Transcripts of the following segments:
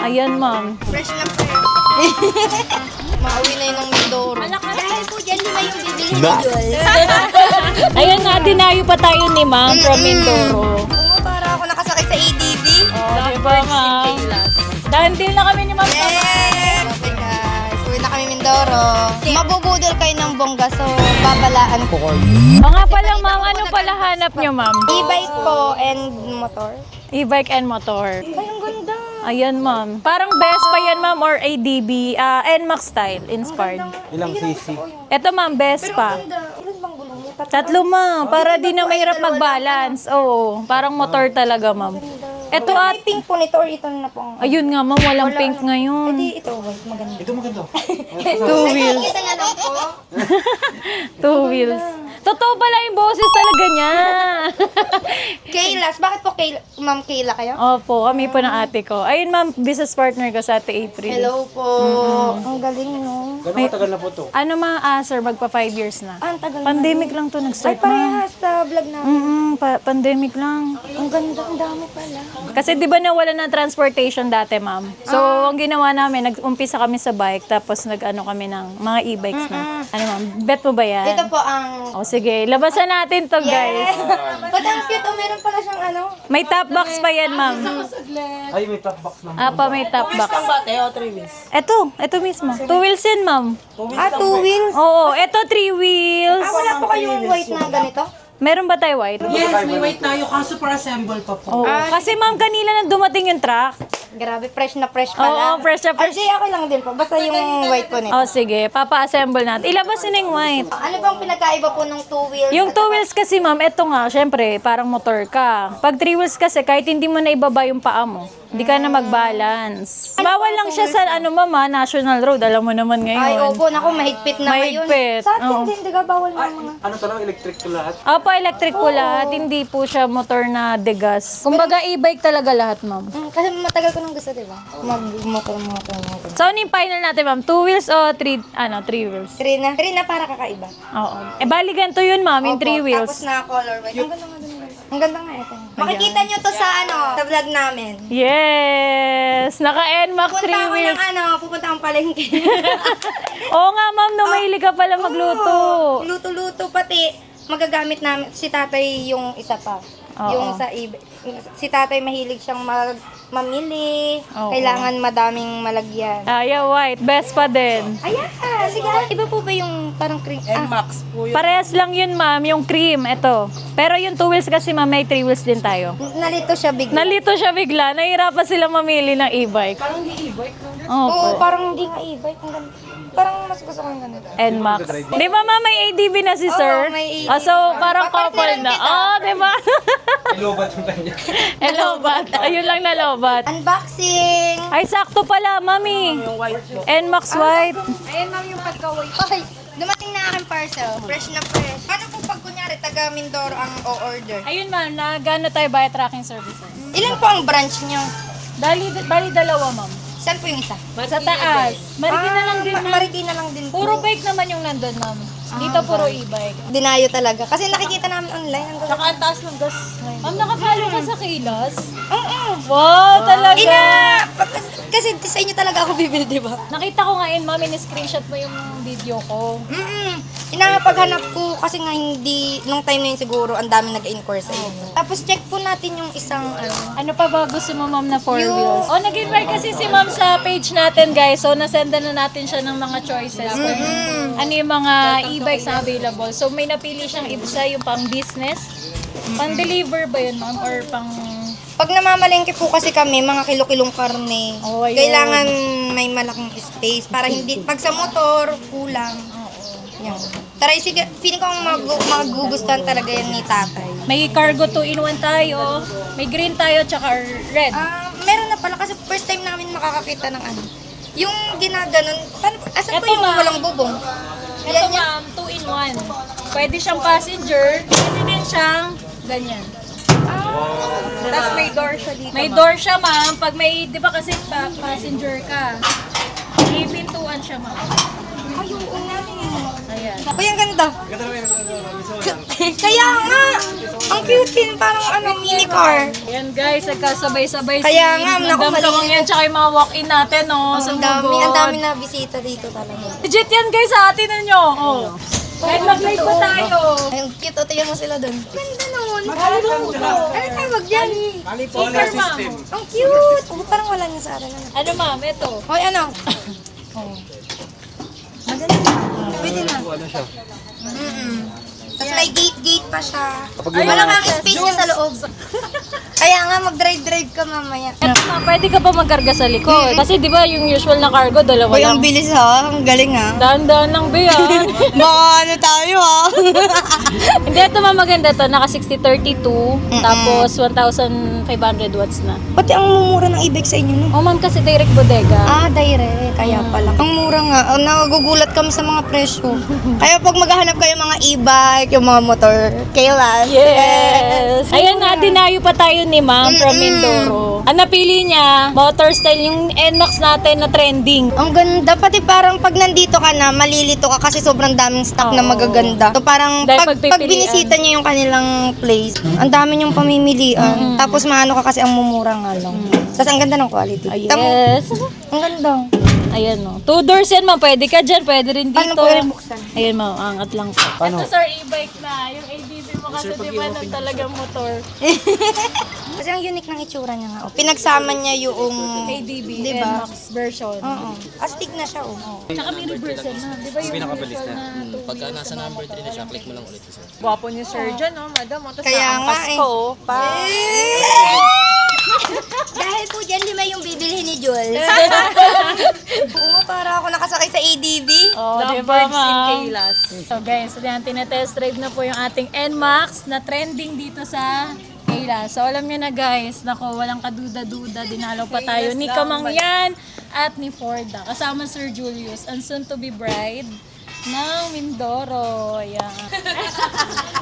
Ayan, ma'am. Fresh na fresh. Mauwi na yun ng Mindoro. Dahil po dyan, lima yung bibili ni Joel. Ayan nga, dinayo pa tayo ni ma'am from Mindoro. Oo, para ako nakasakay sa ADV. Oh, diba, ma'am? Dahil deal na kami ni ma'am. Yeah! Okay guys, uwi na kami Mindoro. Mabubudol kayo ng bongga, so babalaan ko. O nga pala, ma'am, ano pala hanap nyo, ma'am? E-bike po and motor. E-bike and motor. Ay, ang ganda. Ayan, ma'am. Parang best pa yan, ma'am, or ADB, NMAX style, inspired. Ilang cc? Ito, ma'am, best pa. Ilan bang gulong mo? Tatlo, ma'am, para di na mahirap mag-balance. Oo, parang motor talaga, ma'am. Ito May at, pink po nito or ito na po. ayun nga, ma'am, walang pink ngayon. Hindi, ito white. Maganda. Ito maganda. Two wheels. Kita na lang po. Two wheels. Totoo pala yung boses talaga niya. Kaylas. Bakit po Ma'am Kayla kayo? Opo, kami po ng ate ko. Ayun, ma'am, business partner ko sa ate April. Hello po. Ang galing, no? Gano'ng katagal na po to? Ano, sir, magpa 5 years na. Ang tagal Pandemic lang to Ay, nag-start, ma'am. parehas sa vlog namin. Pandemic lang. Ang ganda, ang dami pala. Kasi di ba nawala ng transportation dati, ma'am? So, ang ginawa namin, nag-umpisa kami sa bike, tapos nag-ano kami ng mga e-bikes na. Ano, ma'am? Bet mo ba yan? Ito po ang... O, sige. Labasan natin to, guys. Ba't ang cute? Oh, meron pala siyang ano? May top box pa yan, ma'am. Ay, may top box naman. Apa, may top box. Ito mismo. 2 wheels yan, ma'am. Ah, 2 wheels. Oo, ito 3 wheels. Ah, wala po kayong white na ganito? Meron ba tayo white? Yes, may wait tayo kaso para assemble pa po. Oo. Kasi ma'am, kanila nang dumating yung truck. Grabe, fresh na fresh pala. Oo, fresh na fresh. RJ, ako lang din po. Basta yung white po nito. Oh, sige. Papa-assemble natin. Ilabas yun yung white. Ano bang pinagkaiba po ng 2 wheels? Yung 2 wheels kasi, ma'am, eto nga, syempre, parang motor ka. Pag 3 wheels kasi, kahit hindi mo na ibaba yung paa mo, hindi ka na mag-balance. Bawal lang siya sa, mama, national road. Alam mo naman ngayon. Ay, opo. Naku, mahigpit na ngayon. Mahigpit. Sa atin Oo. din, di ba? Bawal na mga... Ano to lang, electric to lahat? Opo, electric po lahat. Hindi po siya motor na degas. Kumbaga, e-bike talaga lahat, ma'am. Kasi matagal ko nang gusto, di ba? Mag-motor. So, ano yung final natin, ma'am? 2 wheels o 3 wheels? 3 na para kakaiba. Oo. Bali ganito yun, ma'am, yung 3 Opo, wheels. Tapos na color white. Ang ganda nga dun, guys. Ang ganda nga ito. Makikita nyo to sa sa vlog namin. Yes! Naka-NMAX 3 Punta ako wheels. ng pupunta akong palengke. Oo nga, ma'am, no, mahilig ka pala magluto. Luto-luto pati magagamit namin si tatay yung isa pa. Oo. Yung sa si tatay mahilig siyang mamili. Oo. Kailangan madaming malagyan. Yeah, white. Best pa din. Ayan, sige. Iba po ba yung parang cream? Max po yun. Parehas lang yun, ma'am, yung cream, ito. Pero yung 2 wheels kasi, ma'am, may 3 wheels din tayo. Nalito siya bigla. Nalito siya bigla. Nahihirapan sila mamili ng e-bike. Parang hindi e-bike lang. Opo. Oo, parang hindi nga e-bike. Ang ganda. Parang mas gusto ko yung ganito. NMAX. Di ba, ma'am, may ADB na si sir? may ADB. Ah, so, parang couple Papartneran na. kita. Oh, di ba? Ilobat yung kanya. Hello, bat. Ayun lang na lobat. Unboxing! Ay, sakto pala, mami. Yung white po. NMAX white. Ayan, ma'am, yung pagka-white. Ay, dumating na aking parcel. Fresh na fresh. Paano po pag kunyari taga Mindoro ang o-order? Ayun, ma'am, nagano tayo via tracking services. Ilan po ang branch nyo? Bali dalawa, ma'am. Saan po yung isa? Sa taas. Marikina lang din, ma'am. Marikina lang din po. Puro bike naman yung nandun, ma'am. Dito puro e-bike. Dinayo talaga. Kasi nakikita namin online. Ang Tsaka ang taas ng gas. Ma'am, nakapalo ka sa Kilas? Oo. Wow, talaga! Kasi sa inyo talaga ako bibili, di ba? Nakita ko nga yun, ma'am, in-screenshot mo yung video ko. Inapaghanap ko kasi nga hindi, nung time na yun siguro, ang dami nag-inquire sa inyo. Tapos check po natin yung isang, Ano pa ba gusto mo, ma'am, na 4 Yung- wheels? O, nag-invite kasi si ma'am sa page natin, guys. So, nasendan na natin siya ng mga choices. Kung ano yung mga e-bikes na available. So, may napili siyang isa yung pang business. Pang deliver ba yun, ma'am? Or pang... pag namamalengke po kasi kami, mga kilo-kilong karne, Oh, ayun. kailangan may malaking space para hindi, pag sa motor, kulang. Yan. Tara, sige, feeling ko ang magugustuhan talaga yan ni tatay. May cargo 2-in-1 tayo. May green tayo, tsaka red. Meron na pala kasi first time namin makakakita ng ano. Yung ginaganon, asan Eto, po yung ma'am. walang bubong? Ito, Yan yan. ma'am, 2-in-1. Pwede siyang passenger. Pwede din siyang ganyan. Tapos may door siya dito. May door siya, ma'am. Pag may, di ba kasi passenger ka, may pintuan siya, ma'am. Ay, oo nga. Ayan. Uy, ang ganda. Kaya nga, ang cute din, parang mini car. Ayan guys, nagkasabay-sabay Kaya nga, naku, Madam Kamang maliit. yan, tsaka yung mga walk-in natin, no? Sa Ang dami Bugod. na bisita dito talaga. Legit yan guys sa atin ninyo. Oh. Kahit mag-live pa tayo. Ay, ang cute, o, tingnan mo sila doon. Ganda nun. Ano tawag yan? Solar system. Ang cute. Oh, parang wala niya sa atin. Ano ma'am, ito. Hoy, ano? Oh. Maganda na. Pwede na. Ano siya? Tapos may gate pa siya. Kapag Ay, yung wala mga- kang space niya sa loob. Kaya nga, mag-drive ka mamaya. Ito ma'am, pwede ka ba magkarga sa likod? Kasi di ba yung usual na cargo, dalawa Hoy, lang. ang bilis ha. Ang galing ha. Dahan-dahan lang ba yan? Baka ano tayo ha. Hindi, ito ma'am maganda to. Naka 6032, tapos 1,500 watts na. Pati ang mumura ng e-bike sa inyo, no? Oh ma'am, kasi direct bodega. Ah, direct. Kaya pala. Ang mura nga. Nagugulat kami sa mga presyo. Kaya pag maghahanap kayo mga e-bike, yung mga motor, kailan? Yes! Ayan na, dinayo pa tayo ni ma'am from Mindoro. Ang napili niya, motor style, yung NMAX natin na trending. Ang ganda. Pati parang pag nandito ka na, malilito ka kasi sobrang daming stock na Oo. magaganda. So parang Dahil pag pagpipilian. binisita niyo yung kanilang place, ang dami niyong pamimilian. Tapos maano ka kasi ang mumura nga lang. Tapos ang ganda ng quality. Tamo, Yes! ang ganda. Ayan no. 2 doors yan ma'am, pwede ka dyan, pwede rin Paano dito. po rin buksan? Ayan ma'am, angat lang po. Paano? Ito sir, e-bike na. Yung ADB mo kasi di ba ng talagang motor. Kasi ang unique ng itsura niya nga. Pinagsama niya yung... ADB, Diba? NMAX version. Oo. Astig na siya, oh. Tsaka may reverse yan na. Di ba yung Pinakabalis usual na. na two Pagka wheels nasa na number motor? 3 na siya, click mo lang ulit. Sir. Gwapo ni Sir John, no, madam. Tapos Kaya nga naangkas eh. ko, pa. Dahil po dyan, lima yung bibilhin ni Jules. Oo, para ako nakasakay sa ADB. Oh, di ba Lovebirds in ma'am? Kaylas. So guys, yan, tinetest drive na po yung ating NMAX na trending dito sa Kayla. So alam niyo na guys, nako, walang kaduda-duda, dinalaw pa tayo ni Kamangyan at ni Forda. Kasama Sir Julius, ang soon to be bride ng Mindoro. Ayan.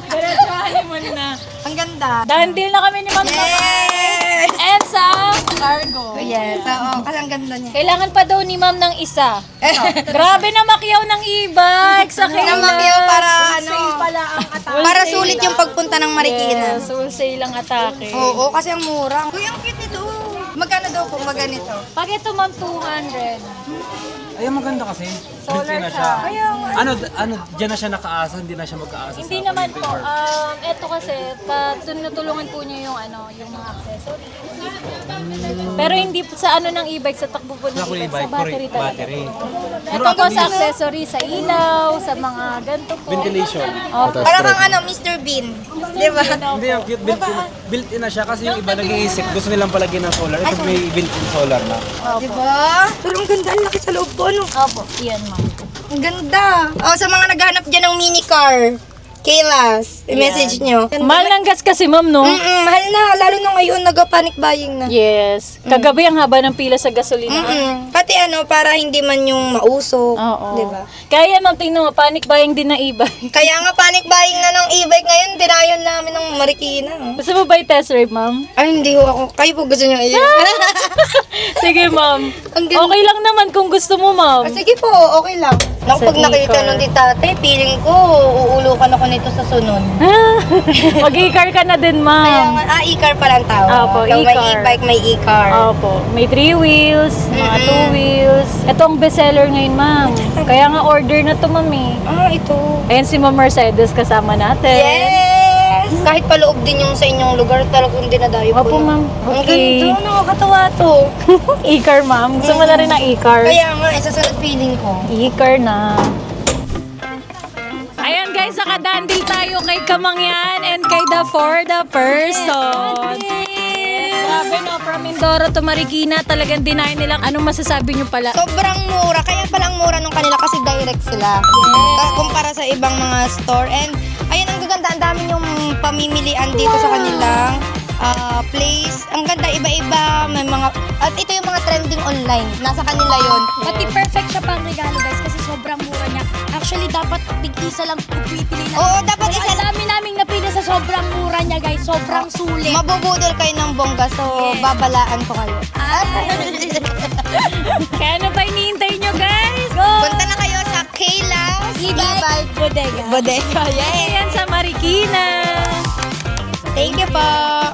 Diretsahan mo na. Ang ganda. Dahil deal na kami ni Ma'am Kamay. Yes! And sa cargo. Yes, oo. Kasi ang ganda niya. Kailangan pa daw ni Ma'am ng isa. Grabe na makyaw ng e-bike sa Kayla. Namakyaw para ano, Pala ang atake. para sulit yung pagpunta ng Marikina. Yes, wholesale lang atake. Oo, kasi ang mura. Uy, ang cute nito. Magkano daw kung maganito? Pag ito ma'am, 200. Ay, maganda kasi. Built-in na siya. Ano, dyan na siya nakaasa, hindi na siya mag-aasa Hindi sa naman kuryente po. or- Ito kasi, tinutulungan po niya yung yung mga accessories. Pero hindi po sa ng e-bike, sa takbo po ng Sa e-bike, e-bike, sa battery talaga. battery. Ito po sa accessories, sa ilaw, sa mga ganito po. Ventilation. Opo. Para kang ano, Mr. Bean. Di ba? Hindi, ang cute. Built-in na siya kasi yung iba nag-iisip. Gusto nilang palagyan ng solar. Ito may built-in solar na. Di ba? Pero ang ganda, ang laki sa loob po, ano? Opo, yan ma'am. Ang ganda. Oh, sa mga naghahanap dyan ng mini car, Kaylas, i-message nyo. Mahal ng gas kasi ma'am, no? Mahal na, lalo na ngayon, nag-panic buying na. Yes. Kagabi ang haba ng pila sa gasolina. Pati ano, para hindi man yung mausok. Oo. Di ba? Kaya ma'am, tingnan mo, panic buying din ng e-bike. Kaya nga panic buying na ng e-bike ngayon, dinayon namin ng Marikina. Gusto mo ba i-test drive, ma'am? Ay, hindi ho ako. Kayo po gusto nyo iyon. Sige, ma'am. Ang ganda. Okay lang naman kung gusto mo, ma'am. Sige po, okay lang. Nang pag Sa nakita e-car. nun di tatay, feeling ko, uulukan ako nito sa sunod. Mag-e-car ka na din, Kaya ma'am. nga, e-car pala ang tawag. Opo, Pag may e-car. e-bike, may e-car. Opo. May 3 wheels, mga 2 wheels. Ito ang bestseller ngayon, ma'am. Kaya nga order na to, ma'am eh. Ah, ito. Ayan si Ma'am Mercedes kasama natin. Yes! Kahit paloob din yung sa inyong lugar, talagang dinadayo Opo, po. ma'am. Ang Okay. ganda, nakakatawa to. E-car, ma'am. Gusto mo na rin ng e-car? Kaya nga, isa sa feeling ko. E-car na. Ayan guys, nakadandil tayo kay Kamangyan and kay For the Person. Grabe no, from Mindoro to Marikina, talagang deny nilang anong masasabi nyo pala. Sobrang mura, kaya pala ang mura nung kanila kasi direct sila. Kumpara sa ibang mga store. And ayun, ang gaganda, ang dami yung pamimilian dito sa kanilang place. Ang ganda, iba-iba. May mga, at ito yung mga trending online. Nasa kanila yon. Pati perfect siya pang regalo guys kasi sobrang mura niya. Actually, dapat tig-isa lang kung pipili na. Oo, dapat Pero isa ang dami naming napili sa sobrang mura niya guys. Sobrang sulit. Mabubudol kayo ng bongga, so babalaan ko kayo. Kaya ano ba hinihintay nyo guys? Punta na kayo sa K E-bike Bodega. Bodega. Yay! Ayan sa Marikina. Thank you po.